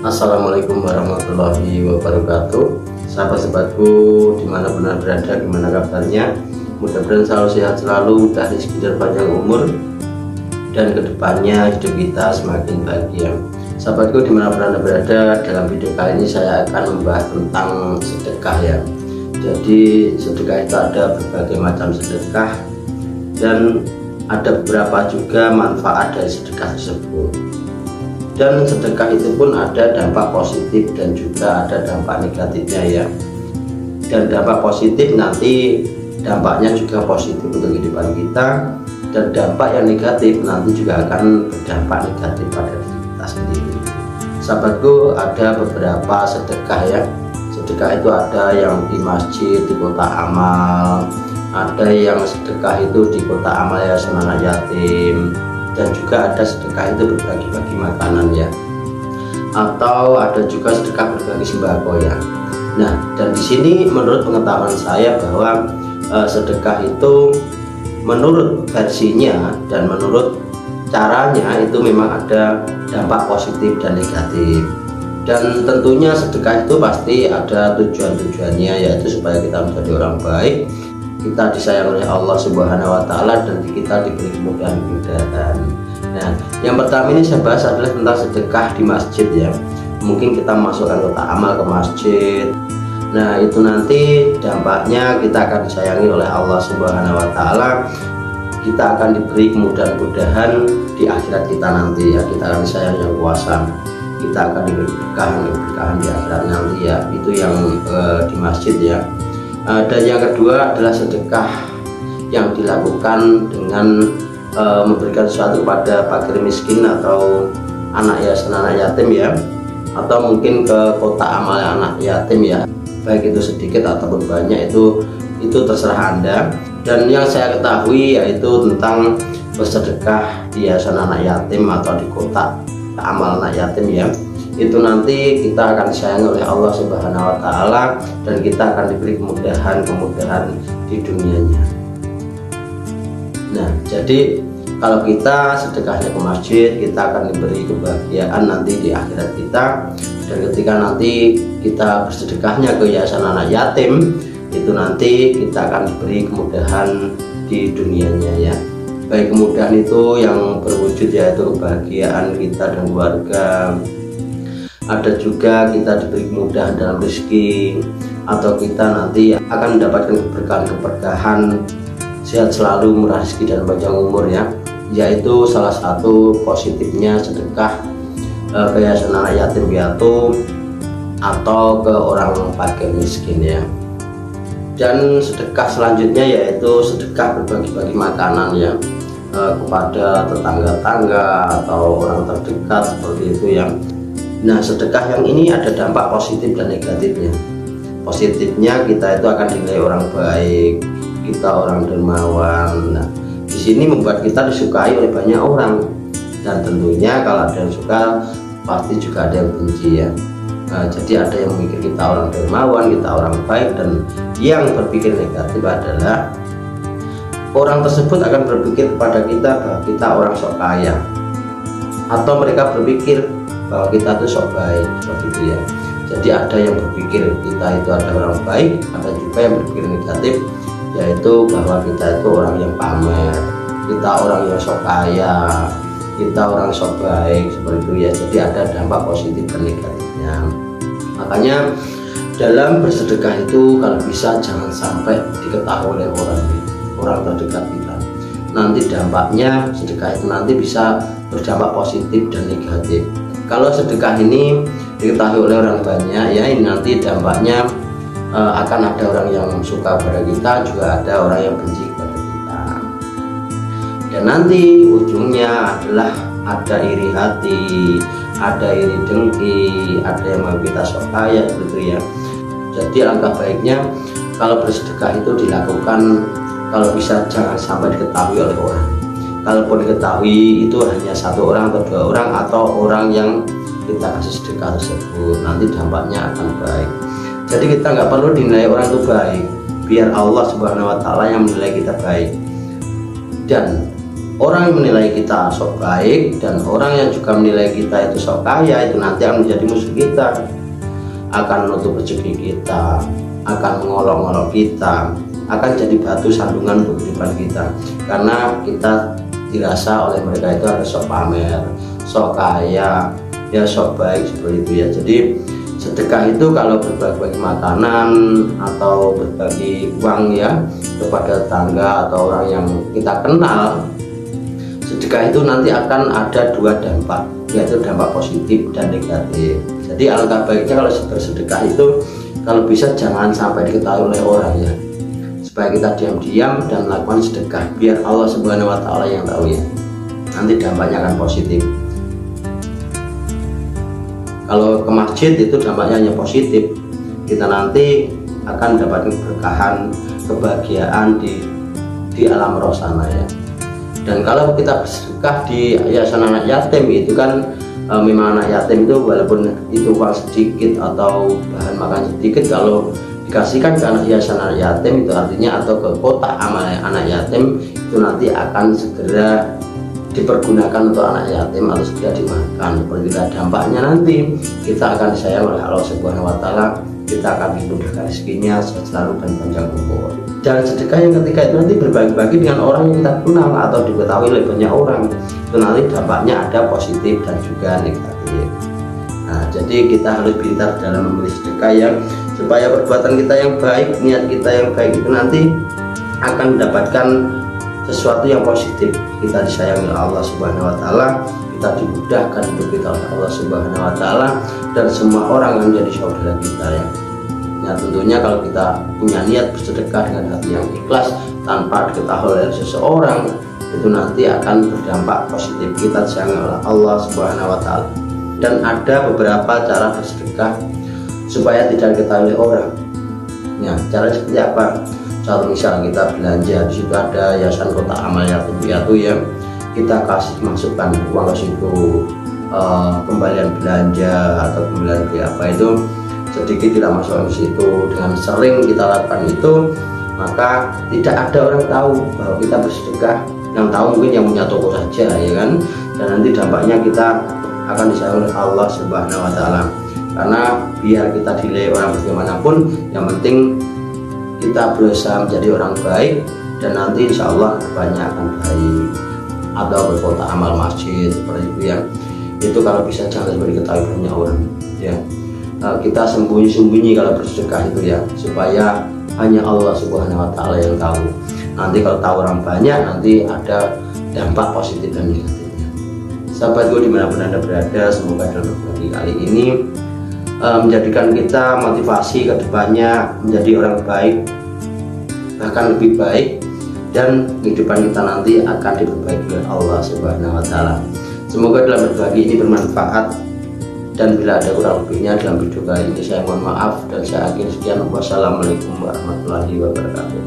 Assalamualaikum warahmatullahi wabarakatuh. Sahabat-sahabatku dimanapun Anda berada, gimana kabarnya? Mudah-mudahan selalu sehat selalu, dan rezeki dan panjang umur, dan kedepannya hidup kita semakin bahagia. Sahabatku dimanapun Anda berada, dalam video kali ini saya akan membahas tentang sedekah ya. Jadi sedekah itu ada berbagai macam sedekah, dan ada beberapa juga manfaat dari sedekah tersebut. Dan sedekah itu pun ada dampak positif dan juga ada dampak negatifnya ya. Dan dampak positif nanti dampaknya juga positif untuk kehidupan kita, dan dampak yang negatif nanti juga akan berdampak negatif pada diri kita sendiri. Sahabatku, ada beberapa sedekah ya. Sedekah itu ada yang di masjid, di kota amal, ada yang sedekah itu di kota amal yayasan anak yatim, dan juga ada sedekah itu berbagi-bagi makanan ya, atau ada juga sedekah berbagi sembako ya. Nah, dan di sini menurut pengetahuan saya bahwa sedekah itu menurut versinya dan menurut caranya itu memang ada dampak positif dan negatif. Dan tentunya sedekah itu pasti ada tujuan-tujuannya, yaitu supaya kita menjadi orang baik, kita disayang oleh Allah Subhanahu wa Ta'ala, dan kita diberi kemudahan-kemudahan. Nah, yang pertama ini saya bahas adalah tentang sedekah di masjid ya. Mungkin kita masukkan kota amal ke masjid. Nah, itu nanti dampaknya kita akan disayangi oleh Allah Subhanahu wa Ta'ala. Kita akan diberi kemudahan-kemudahan di akhirat kita nanti ya. Kita akan disayangi yang kuasa. Kita akan diberi keberkahan di akhirat nanti ya. Itu yang di masjid ya. Dan yang kedua adalah sedekah yang dilakukan dengan memberikan sesuatu kepada fakir miskin atau anak yayasan anak yatim ya, atau mungkin ke kota amal anak yatim ya, baik itu sedikit ataupun banyak, itu terserah Anda. Dan yang saya ketahui yaitu tentang bersedekah di yayasan anak yatim atau di kota amal anak yatim ya, itu nanti kita akan disayangi oleh Allah Subhanahu wa Ta'ala, dan kita akan diberi kemudahan-kemudahan di dunianya. Nah, jadi kalau kita sedekahnya ke masjid, kita akan diberi kebahagiaan nanti di akhirat kita. Dan ketika nanti kita bersedekahnya ke yayasan anak yatim, itu nanti kita akan diberi kemudahan di dunianya ya. Baik kemudahan itu yang berwujud yaitu kebahagiaan kita dan keluarga. Ada juga kita diberi kemudahan dalam rezeki, atau kita nanti akan mendapatkan keberkahan sehat selalu, murah rezeki dan panjang umur ya. Yaitu salah satu positifnya sedekah ke yayasan anak yatim piatu atau ke orang fakir miskin ya. Dan sedekah selanjutnya yaitu sedekah berbagi-bagi makanan ya, kepada tetangga-tetangga atau orang terdekat seperti itu ya. Nah, sedekah yang ini ada dampak positif dan negatifnya. Positifnya kita itu akan dinilai orang baik, kita orang dermawan. Nah, di sini membuat kita disukai oleh banyak orang, dan tentunya kalau ada yang suka pasti juga ada yang benci ya. Nah, jadi ada yang memikir kita orang dermawan, kita orang baik, dan yang berpikir negatif adalah orang tersebut akan berpikir kepada kita bahwa kita orang sok kaya, atau mereka berpikir bahwa kita itu sok baik seperti itu ya. Jadi ada yang berpikir kita itu ada orang baik, ada juga yang berpikir negatif, yaitu bahwa kita itu orang yang pamer, kita orang yang sok kaya, kita orang sok baik seperti itu ya. Jadi ada dampak positif dan negatifnya. Makanya dalam bersedekah itu kalau bisa jangan sampai diketahui oleh orang terdekat kita. Nanti dampaknya sedekah itu nanti bisa berdampak positif dan negatif. Kalau sedekah ini diketahui oleh orang banyak ya, ini nanti dampaknya akan ada orang yang suka pada kita, juga ada orang yang benci kepada kita. Dan nanti ujungnya adalah ada iri hati, ada iri dengki, ada yang mau kita sok kaya gitu ya. Jadi alangkah baiknya kalau bersedekah itu dilakukan, kalau bisa jangan sampai diketahui oleh orang. Kalaupun diketahui itu hanya satu orang atau dua orang, atau orang yang kita kasih sedekah tersebut, nanti dampaknya akan baik. Jadi kita nggak perlu dinilai orang itu baik, biar Allah Subhanahu wa Ta'ala yang menilai kita baik. Dan orang yang menilai kita sok baik dan orang yang juga menilai kita itu sok kaya, itu nanti akan menjadi musuh kita, akan menutup rezeki kita, akan mengolok-olok kita, akan jadi batu sandungan untuk kehidupan kita, karena kita dirasa oleh mereka itu ada sok pamer, sok kaya, ya sok baik seperti itu ya. Jadi sedekah itu kalau berbagi makanan atau berbagi uang ya kepada tetangga atau orang yang kita kenal, sedekah itu nanti akan ada dua dampak, yaitu dampak positif dan negatif. Jadi alangkah baiknya kalau bersedekah itu kalau bisa jangan sampai diketahui oleh orang ya, supaya kita diam-diam dan melakukan sedekah biar Allah Subhanahu wa Ta'ala yang tahu ya. Nanti dampaknya akan positif. Kalau ke masjid itu dampaknya hanya positif, kita nanti akan mendapatkan keberkahan, kebahagiaan di alam roh sana ya. Dan kalau kita bersedekah di yayasan anak yatim itu kan memang anak yatim itu walaupun itu uang sedikit atau bahan makan sedikit, kalau dikasihkan ke yayasan anak yatim itu artinya atau ke kotak amal anak yatim itu nanti akan segera dipergunakan untuk anak yatim atau segera dimakan. Seperti itu dampaknya nanti kita akan disayang oleh Allah Subhanahu wa Ta'ala, kita akan dimudahkan rezekinya selalu dan panjang umur. Dan sedekah yang ketiga itu nanti berbagi-bagi dengan orang yang kita kenal atau diketahui oleh banyak orang, itu nanti dampaknya ada positif dan juga negatif. Nah, jadi kita harus pintar dalam memilih sedekah yang supaya perbuatan kita yang baik, niat kita yang baik itu nanti akan mendapatkan sesuatu yang positif. Kita disayangi oleh Allah Subhanahu wa Ta'ala, kita dimudahkan hidup kita oleh Allah Subhanahu wa Ta'ala, dan semua orang yang menjadi saudara kita ya. Nah, tentunya kalau kita punya niat bersedekah dengan hati yang ikhlas tanpa diketahui oleh seseorang, itu nanti akan berdampak positif. Kita disayangi oleh Allah Subhanahu wa Ta'ala. Dan ada beberapa cara bersedekah supaya tidak diketahui oleh orang. Ya, cara seperti apa? Contoh misal kita belanja, di situ ada yayasan kotak amal yatim piatu ya, kita kasih masukkan uang ke situ, kembalian belanja atau kembalian beli apa itu sedikit kita masukkan ke situ. Dengan sering kita lakukan itu, maka tidak ada orang tahu bahwa kita bersedekah. Yang tahu mungkin yang punya toko saja ya kan. Dan nanti dampaknya kita akan disayang oleh Allah Subhanahu wa Ta'ala. Karena biar kita dinilai orang bagaimanapun, yang penting kita berusaha menjadi orang baik, dan nanti insya Allah banyak akan baik. Atau berkota amal masjid seperti itu ya, itu kalau bisa jangan sampai diketahui banyak orang ya. Kita sembunyi-sembunyi kalau bersedekah itu ya, supaya hanya Allah Subhanahu wa Ta'ala yang tahu. Nanti kalau tahu orang banyak, nanti ada dampak positif dan negatifnya. Sahabatku dimanapun Anda berada, semoga dalam berbagi kali ini menjadikan kita motivasi ke depannya menjadi orang baik, bahkan lebih baik, dan kehidupan kita nanti akan diperbaiki oleh Allah Subhanahu wa Ta'ala. Semoga dalam berbagi ini bermanfaat, dan bila ada kurang lebihnya dalam video kali ini saya mohon maaf, dan saya akhiri sekian. Wassalamualaikum warahmatullahi wabarakatuh.